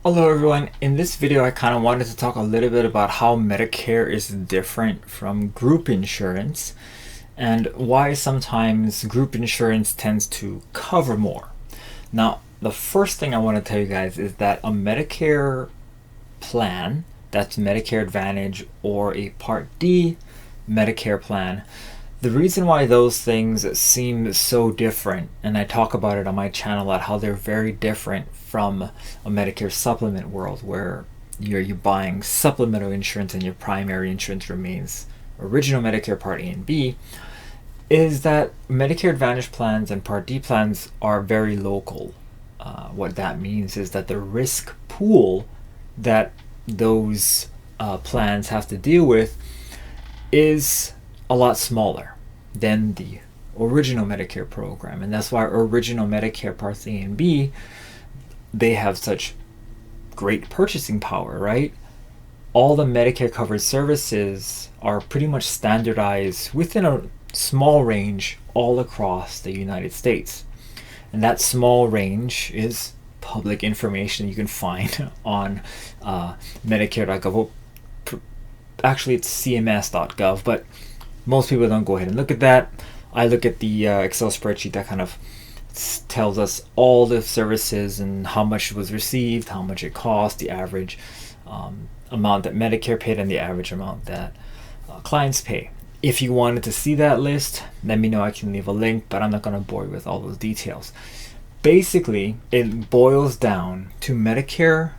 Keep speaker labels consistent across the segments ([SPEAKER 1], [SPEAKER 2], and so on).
[SPEAKER 1] Hello everyone, in this video I kind of wanted to talk a little bit about how Medicare is different from group insurance and why sometimes group insurance tends to cover more. Now, the first thing I want to tell you guys is that a Medicare plan, that's Medicare Advantage or a Part D Medicare plan, the reason why those things seem so different, and I talk about it on my channel at how they're very different from a Medicare supplement world where you're buying supplemental insurance and your primary insurance remains original Medicare Part A and B, is that Medicare Advantage plans and Part D plans are very local. What that means is that the risk pool that those plans have to deal with is a lot smaller than the original Medicare program. And that's why original Medicare Parts A and B, they have such great purchasing power, right? All the Medicare covered services are pretty much standardized within a small range all across the United States. And that small range is public information you can find on Medicare.gov. Actually, it's cms.gov, but most people don't go ahead and look at that. I look at the Excel spreadsheet that kind of tells us all the services and how much was received, how much it cost, the average amount that Medicare paid, and the average amount that clients pay. If you wanted to see that list, let me know. I can leave a link, but I'm not going to bore you with all those details. Basically, it boils down to Medicare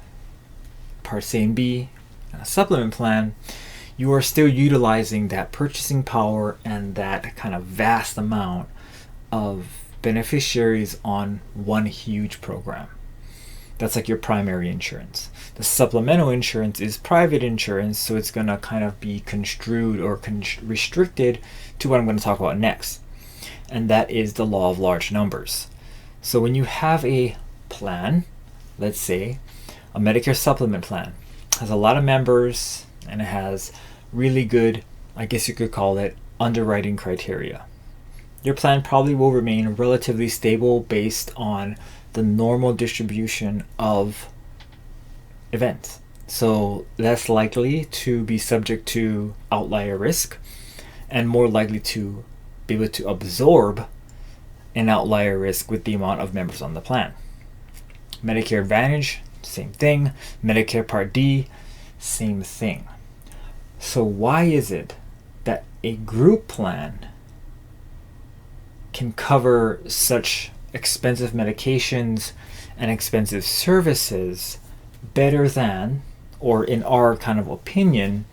[SPEAKER 1] Part A and B, a supplement plan. You are still utilizing that purchasing power and that kind of vast amount of beneficiaries on one huge program. That's like your primary insurance. The supplemental insurance is private insurance, so it's going to kind of be construed or restricted to what I'm going to talk about next, and that is the law of large numbers. So when you have a plan, let's say a Medicare supplement plan, has a lot of members and it has really good, I guess you could call it, underwriting criteria. Your plan probably will remain relatively stable based on the normal distribution of events. So less likely to be subject to outlier risk and more likely to be able to absorb an outlier risk with the amount of members on the plan. Medicare Advantage, same thing. Medicare Part D, same thing. So why is it that a group plan can cover such expensive medications and expensive services better than, or in our kind of opinion,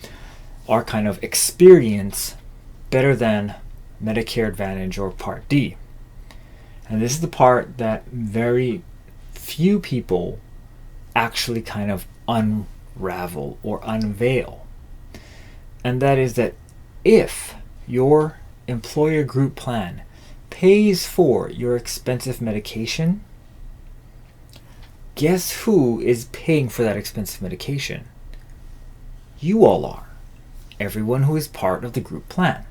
[SPEAKER 1] our kind of experience, better than Medicare Advantage or Part D? And this is the part that very few people actually kind of unravel or unveil. And that is that if your employer group plan pays for your expensive medication, guess who is paying for that expensive medication? You all are. Everyone who is part of the group plan.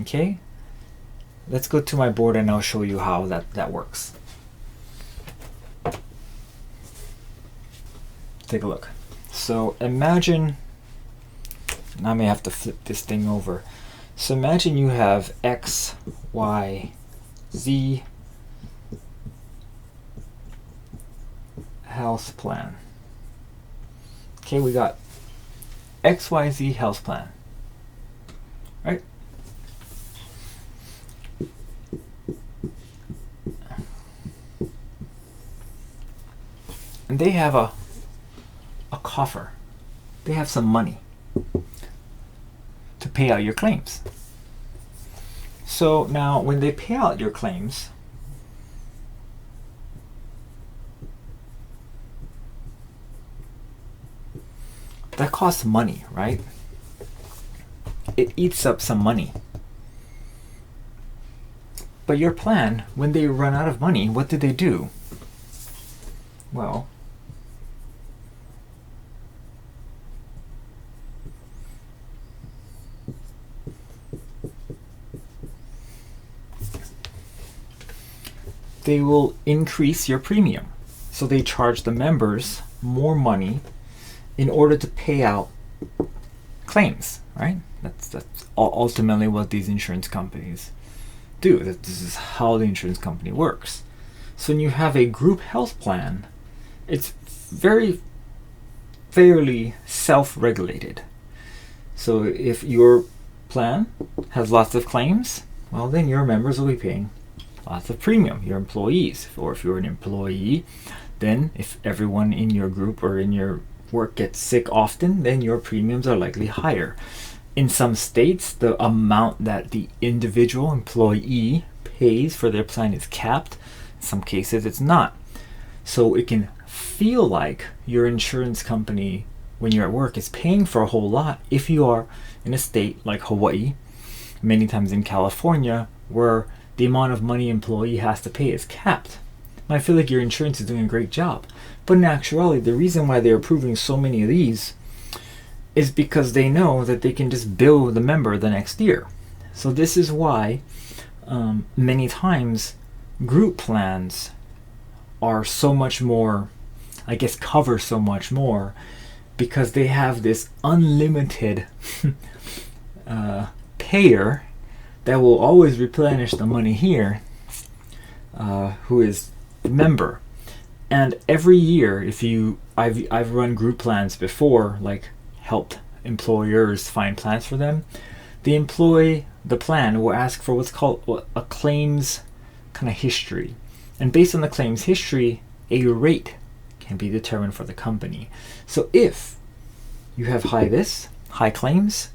[SPEAKER 1] Okay? Let's go to my board and I'll show you how that works. Take a look. So imagine, I may have to flip this thing over. So imagine you have X, Y, Z health plan. Okay, we got XYZ health plan, right? And they have a coffer. They have some money to pay out your claims. So now when they pay out your claims, that costs money, right? It eats up some money. But your plan, when they run out of money, what do? Well, they will increase your premium. So they charge the members more money in order to pay out claims, right? That's ultimately what these insurance companies do. That this is how the insurance company works. So when you have a group health plan, it's very fairly self-regulated. So if your plan has lots of claims, well, then your members will be paying lots of premium, your employees. Or if you're an employee, then if everyone in your group or in your work gets sick often, then your premiums are likely higher. In some states, the amount that the individual employee pays for their plan is capped. In some cases, it's not. So it can feel like your insurance company, when you're at work, is paying for a whole lot if you are in a state like Hawaii, many times in California, where the amount of money an employee has to pay is capped. And I feel like your insurance is doing a great job. But in actuality, the reason why they're approving so many of these is because they know that they can just bill the member the next year. So this is why many times group plans are so much more, I guess, cover so much more, because they have this unlimited payer that will always replenish the money here, who is the member. And every year, I've run group plans before, like helped employers find plans for them. The plan will ask for what's called a claims kind of history. And based on the claims history, a rate can be determined for the company. So if you have high claims,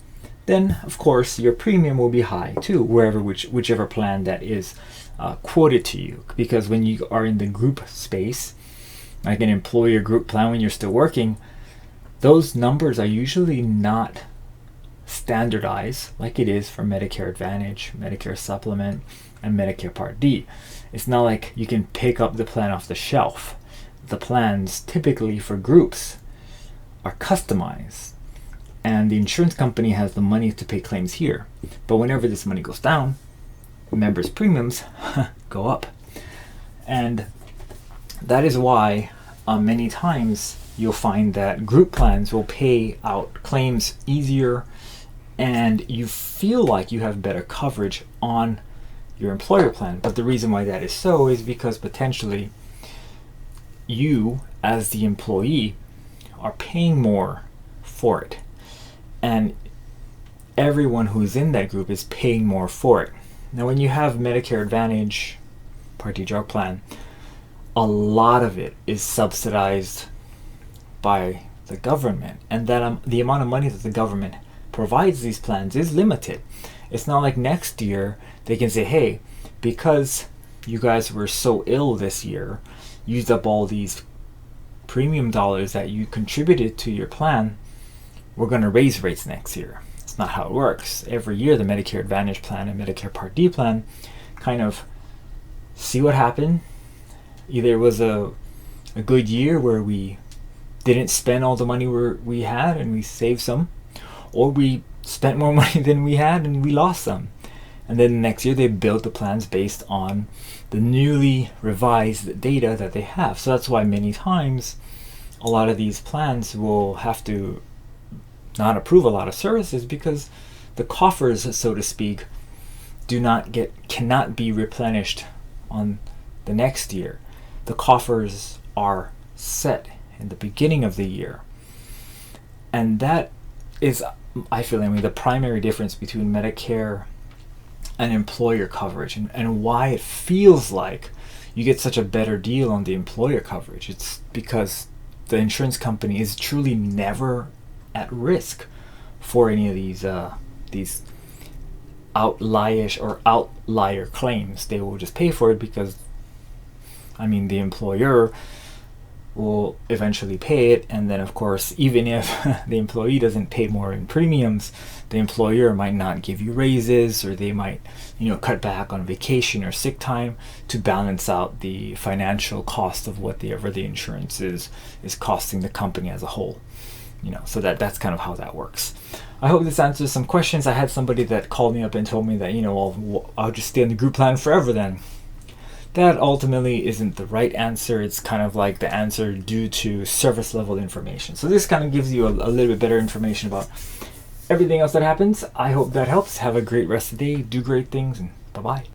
[SPEAKER 1] then of course your premium will be high too, whichever plan that is quoted to you. Because when you are in the group space, like an employer group plan when you're still working, those numbers are usually not standardized like it is for Medicare Advantage, Medicare Supplement, and Medicare Part D. It's not like you can pick up the plan off the shelf. The plans typically for groups are customized, and the insurance company has the money to pay claims here. But whenever this money goes down, members' premiums go up. And that is why many times you'll find that group plans will pay out claims easier, and you feel like you have better coverage on your employer plan. But the reason why that is so is because potentially you, as the employee, are paying more for it, and everyone who's in that group is paying more for it. Now, when you have Medicare Advantage, Part D drug plan, a lot of it is subsidized by the government, and that the amount of money that the government provides these plans is limited. It's not like next year they can say, hey, because you guys were so ill this year, used up all these premium dollars that you contributed to your plan, we're going to raise rates next year. It's not how it works. Every year the Medicare Advantage plan and Medicare Part D plan kind of see what happened. Either it was a good year where we didn't spend all the money we had and we saved some, or we spent more money than we had and we lost some. And then next year they build the plans based on the newly revised data that they have. So that's why many times a lot of these plans will have to not approve a lot of services, because the coffers, so to speak, cannot be replenished on the next year. The coffers are set in the beginning of the year. And that is, I feel, the primary difference between Medicare and employer coverage, and why it feels like you get such a better deal on the employer coverage. It's because the insurance company is truly never at risk for any of these outlier claims. They will just pay for it because, the employer will eventually pay it, and then of course, even if the employee doesn't pay more in premiums, the employer might not give you raises, or they might cut back on vacation or sick time to balance out the financial cost of whatever the insurance is costing the company as a whole. So that's kind of how that works. I hope this answers some questions. I had somebody that called me up and told me that I'll just stay on the group plan forever then. that ultimately isn't the right answer. It's kind of like the answer due to service level information. So this kind of gives you a little bit better information about everything else that happens. I hope that helps. Have a great rest of the day. Do great things, and bye-bye.